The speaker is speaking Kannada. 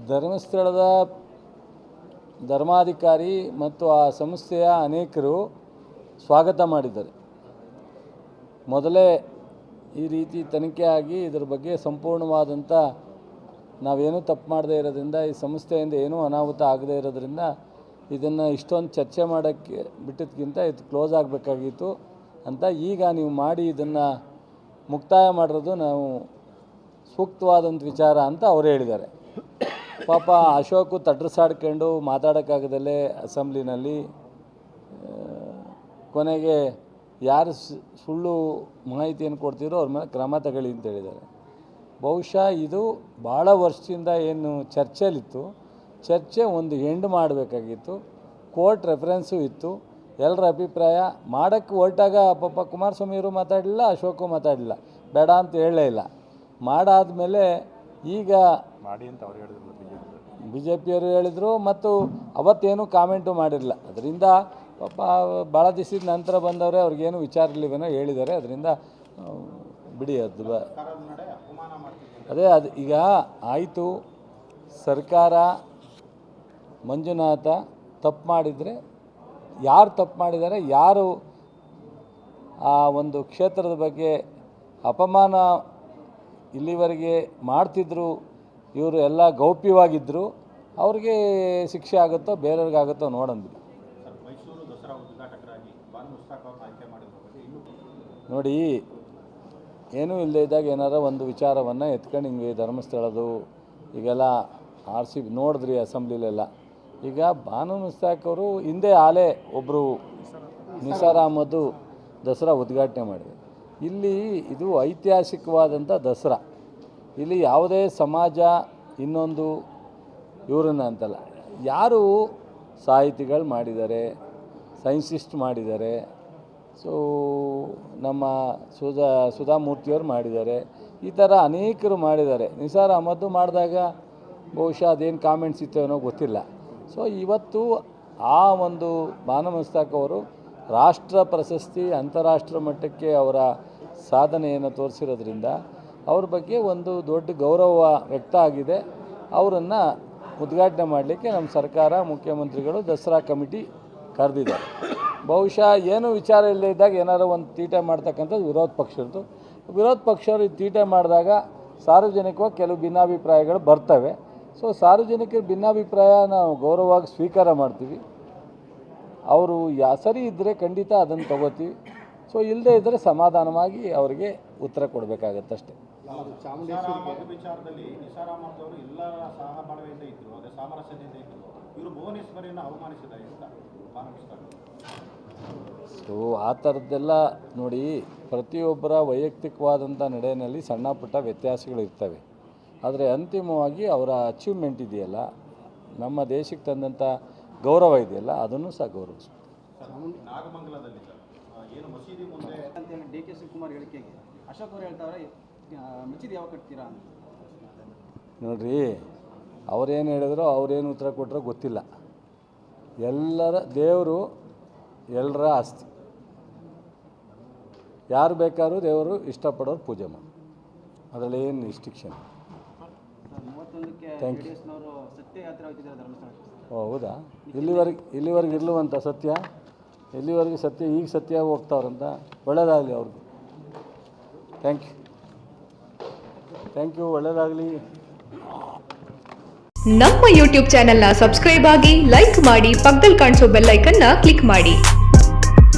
ಧರ್ಮಸ್ಥಳದ ಧರ್ಮಾಧಿಕಾರಿ ಮತ್ತು ಆ ಸಂಸ್ಥೆಯ ಅನೇಕರು ಸ್ವಾಗತ ಮಾಡಿದ್ದಾರೆ. ಮೊದಲೇ ಈ ರೀತಿ ತನಿಖೆ ಆಗಿ ಇದರ ಬಗ್ಗೆ ಸಂಪೂರ್ಣವಾದಂಥ ನಾವೇನೂ ತಪ್ಪು ಮಾಡದೇ ಇರೋದ್ರಿಂದ, ಈ ಸಂಸ್ಥೆಯಿಂದ ಏನೂ ಅನಾಹುತ ಆಗದೇ ಇರೋದ್ರಿಂದ ಇದನ್ನು ಇಷ್ಟೊಂದು ಚರ್ಚೆ ಮಾಡೋಕ್ಕೆ ಬಿಟ್ಟಿದ್ದಕ್ಕಿಂತ ಇದು ಕ್ಲೋಸ್ ಆಗಬೇಕಾಗಿತ್ತು ಅಂತ ಈಗ ನೀವು ಮಾಡಿ ಇದನ್ನು ಮುಕ್ತಾಯ ಮಾಡಿರೋದು ನಾವು ಸೂಕ್ತವಾದಂಥ ವಿಚಾರ ಅಂತ ಅವರು ಹೇಳಿದ್ದಾರೆ. ಪಾಪ ಅಶೋಕು ತಡ್ರಸಾಡ್ಕೊಂಡು ಮಾತಾಡೋಕ್ಕಾಗದಲ್ಲೇ ಅಸೆಂಬ್ಲಿನಲ್ಲಿ ಕೊನೆಗೆ ಯಾರು ಸುಳ್ಳು ಮಾಹಿತಿಯನ್ನು ಕೊಡ್ತಿರೋ ಅವ್ರ ಮೇಲೆ ಕ್ರಮ ತಗೊಳ್ಳಿ ಅಂತ ಹೇಳಿದ್ದಾರೆ. ಬಹುಶಃ ಇದು ಭಾಳ ವರ್ಷದಿಂದ ಏನು ಚರ್ಚೆಯಲ್ಲಿತ್ತು, ಚರ್ಚೆ ಒಂದು ಎಂಡ್ ಮಾಡಬೇಕಾಗಿತ್ತು. ಕೋರ್ಟ್ ರೆಫರೆನ್ಸು ಇತ್ತು, ಎಲ್ಲರ ಅಭಿಪ್ರಾಯ ಮಾಡೋಕ್ಕೆ ಹೊರಟಾಗ ಪಾಪ ಕುಮಾರಸ್ವಾಮಿಯವರು ಮಾತಾಡಲಿಲ್ಲ, ಅಶೋಕು ಮಾತಾಡಲಿಲ್ಲ, ಬೇಡ ಅಂತ ಹೇಳಲೇ ಇಲ್ಲ. ಮಾಡಾದಮೇಲೆ ಈಗ ಮಾಡಿ ಅಂತ ಅವ್ರು ಹೇಳಿದ್ರು, ಬಿ ಜೆ ಪಿಯವರು ಹೇಳಿದರು ಮತ್ತು ಅವತ್ತೇನು ಕಾಮೆಂಟು ಮಾಡಿರಲಿಲ್ಲ. ಅದರಿಂದ ಪಾಪ ಭಾಳ ದಿವಸದ ನಂತರ ಬಂದವರೇ ಅವ್ರಿಗೇನು ವಿಚಾರ ಇರಲಿವೇನೋ ಹೇಳಿದ್ದಾರೆ. ಅದರಿಂದ ಬಿಡಿ, ಅದು ಈಗ ಆಯಿತು. ಸರ್ಕಾರ ಮಂಜುನಾಥ ತಪ್ಪು ಮಾಡಿದರೆ ಯಾರು ತಪ್ಪು ಮಾಡಿದ್ದಾರೆ, ಯಾರು ಆ ಒಂದು ಕ್ಷೇತ್ರದ ಬಗ್ಗೆ ಅಪಮಾನ ಇಲ್ಲಿವರೆಗೆ ಮಾಡ್ತಿದ್ರು, ಇವರು ಎಲ್ಲ ಗೌಪ್ಯವಾಗಿದ್ದರು, ಅವ್ರಿಗೆ ಶಿಕ್ಷೆ ಆಗುತ್ತೋ ಬೇರೆಯವ್ರಿಗಾಗುತ್ತೋ ನೋಡೋಣ. ನೋಡಿ, ಏನೂ ಇಲ್ಲದೇ ಇದ್ದಾಗ ಏನಾರ ಒಂದು ವಿಚಾರವನ್ನು ಎತ್ಕೊಂಡು ಹಿಂಗೆ ಧರ್ಮಸ್ಥಳದ್ದು ಈಗೆಲ್ಲ RC ನೋಡಿದ್ರಿ ಅಸೆಂಬ್ಲಿಲೆಲ್ಲ. ಈಗ ಬಾನು ಮುಸ್ತಾಕ್ ಅವರು ಹಿಂದೆ ಆಲೇ ಒಬ್ಬರು ನಿಸಾರ್ ಅಹಮದ್ ದಸರಾ ಉದ್ಘಾಟನೆ ಮಾಡಿದೆ. ಇಲ್ಲಿ ಇದು ಐತಿಹಾಸಿಕವಾದಂಥ ದಸರಾ. ಇಲ್ಲಿ ಯಾವುದೇ ಸಮಾಜ ಇನ್ನೊಂದು ಇವ್ರನ್ನ ಅಂತಲ್ಲ, ಯಾರು ಸಾಹಿತಿಗಳು ಮಾಡಿದ್ದಾರೆ, ಸೈನ್ಸಿಸ್ಟ್ ಮಾಡಿದ್ದಾರೆ, ಸೊ ನಮ್ಮ ಸುಧಾಮೂರ್ತಿಯವರು ಮಾಡಿದ್ದಾರೆ, ಈ ಥರ ಅನೇಕರು ಮಾಡಿದ್ದಾರೆ. ನಿಸಾರ್ ಅಹಮದ್ ಮಾಡಿದಾಗ ಬಹುಶಃ ಅದೇನು ಕಾಮೆಂಟ್ಸ್ ಇತ್ತು ಅನ್ನೋ ಗೊತ್ತಿಲ್ಲ. ಸೊ ಇವತ್ತು ಆ ಒಂದು ಬಾನು ಮುಸ್ತಾಕ್ ಅವರು ರಾಷ್ಟ್ರ ಪ್ರಶಸ್ತಿ, ಅಂತಾರಾಷ್ಟ್ರ ಮಟ್ಟಕ್ಕೆ ಅವರ ಸಾಧನೆಯನ್ನು ತೋರಿಸಿರೋದ್ರಿಂದ ಅವ್ರ ಬಗ್ಗೆ ಒಂದು ದೊಡ್ಡ ಗೌರವ ವ್ಯಕ್ತ ಆಗಿದೆ. ಅವರನ್ನು ಉದ್ಘಾಟನೆ ಮಾಡಲಿಕ್ಕೆ ನಮ್ಮ ಸರ್ಕಾರ, ಮುಖ್ಯಮಂತ್ರಿಗಳು ದಸರಾ ಕಮಿಟಿ ಕರೆದಿದ್ದಾರೆ. ಬಹುಶಃ ಏನೂ ವಿಚಾರ ಇಲ್ಲದೇ ಇದ್ದಾಗ ಏನಾರು ಒಂದು ತೀಟೆ ಮಾಡ್ತಕ್ಕಂಥದ್ದು ವಿರೋಧ ಪಕ್ಷದ್ದು. ವಿರೋಧ ಪಕ್ಷವರು ಇದು ತೀಟೆ ಮಾಡಿದಾಗ ಸಾರ್ವಜನಿಕವಾಗಿ ಕೆಲವು ಭಿನ್ನಾಭಿಪ್ರಾಯಗಳು ಬರ್ತವೆ. ಸೊ ಸಾರ್ವಜನಿಕರ ಭಿನ್ನಾಭಿಪ್ರಾಯ ನಾವು ಗೌರವವಾಗಿ ಸ್ವೀಕಾರ ಮಾಡ್ತೀವಿ. ಅವರು ಸರಿ ಇದ್ದರೆ ಖಂಡಿತ ಅದನ್ನು ತಗೋತೀವಿ. ಸೊ ಇಲ್ಲದೇ ಇದ್ದರೆ ಸಮಾಧಾನವಾಗಿ ಅವರಿಗೆ ಉತ್ತರ ಕೊಡಬೇಕಾಗತ್ತೆ ಅಷ್ಟೇ. ವಿಚಾರದಲ್ಲಿ ನಿಸಾರ್ ಅಹಮದ್ ಅವರು ಎಲ್ಲ ಸಹಬಾಳ್ವೆಯಿಂದ ಇದ್ದರು, ಅದೇ ಸಾಮರಸ್ಯದಿಂದ ಇದ್ದರು. ಇವರು ಭುವನೇಶ್ವರಿಯನ್ನು ಅವಮಾನಿಸಿದ್ದಾರೆ ಅಂತ ಬಾನು ಮುಸ್ತಾಕ್. ಸೊ ಆ ಥರದ್ದೆಲ್ಲ ನೋಡಿ, ಪ್ರತಿಯೊಬ್ಬರ ವೈಯಕ್ತಿಕವಾದಂಥ ನಡೆಯಲ್ಲಿ ಸಣ್ಣ ಪುಟ್ಟ ವ್ಯತ್ಯಾಸಗಳು ಇರ್ತವೆ. ಆದರೆ ಅಂತಿಮವಾಗಿ ಅವರ ಅಚೀವ್ಮೆಂಟ್ ಇದೆಯಲ್ಲ, ನಮ್ಮ ದೇಶಕ್ಕೆ ತಂದಂಥ ಗೌರವ ಇದೆಯಲ್ಲ, ಅದನ್ನು ಸಹ ಗೌರವಿಸ್ಬೇಕು. ನಾಗಮಂಗಲದಲ್ಲಿ ಏನು ಮಸೀದಿ ಮುಂದೆ ಅಂತೇಳಿ DK ಶಿವಕುಮಾರ್ ಹೇಳಿಕೆಗೆ ಅಶೋಕ್ ಅವರು ಹೇಳ್ತಾರೆ, ಮಸೀದಿ ಯಾವಾಗ ಕಟ್ತೀರಾ ಅಂತ. ನೋಡ್ರಿ, ಅವರೇನು ಹೇಳಿದ್ರು, ಅವ್ರೇನು ಉತ್ತರ ಕೊಟ್ಟರೋ ಗೊತ್ತಿಲ್ಲ. ಎಲ್ಲರ ದೇವರು ಎಲ್ಲರ ಆಸ್ತಿ. ಯಾರು ಬೇಕಾದ್ರೂ ದೇವರು ಇಷ್ಟಪಡೋರು ಪೂಜೆ ಮಾಡಿ, ಅದರಲ್ಲಿ ಏನು ರಿಸ್ಟ್ರಿಕ್ಷನ್. 31ಕ್ಕೆ JDSನವರು ಸತ್ಯ ಯಾತ್ರೆ ಹೋಗ್ತಿದ್ದಾರೆ ಧರ್ಮಸ್ಥಳಕ್ಕೆ. ಹೌದಾ? ಇಲ್ಲಿವರೆಗೆ ಇರ್ಲುವಂಥ ಸತ್ಯ, ಇಲ್ಲಿವರೆಗೆ ಸತ್ಯ, ಈಗ ಸತ್ಯ ಹೋಗ್ತಾವ್ರಂತ. ಒಳ್ಳೆಯದಾಗಲಿ ಅವ್ರಿಗೆ. ಥ್ಯಾಂಕ್ ಯು, ಒಳ್ಳೆಯದಾಗಲಿ. ನಮ್ಮ YouTube ಚಾನೆಲ್ನ ಸಬ್ಸ್ಕ್ರೈಬ್ ಆಗಿ, ಲೈಕ್ ಮಾಡಿ, ಪಕ್ಕದಲ್ಲಿ ಕಾಣಿಸೋ ಬೆಲ್ ಐಕನ್ನ ಕ್ಲಿಕ್ ಮಾಡಿ.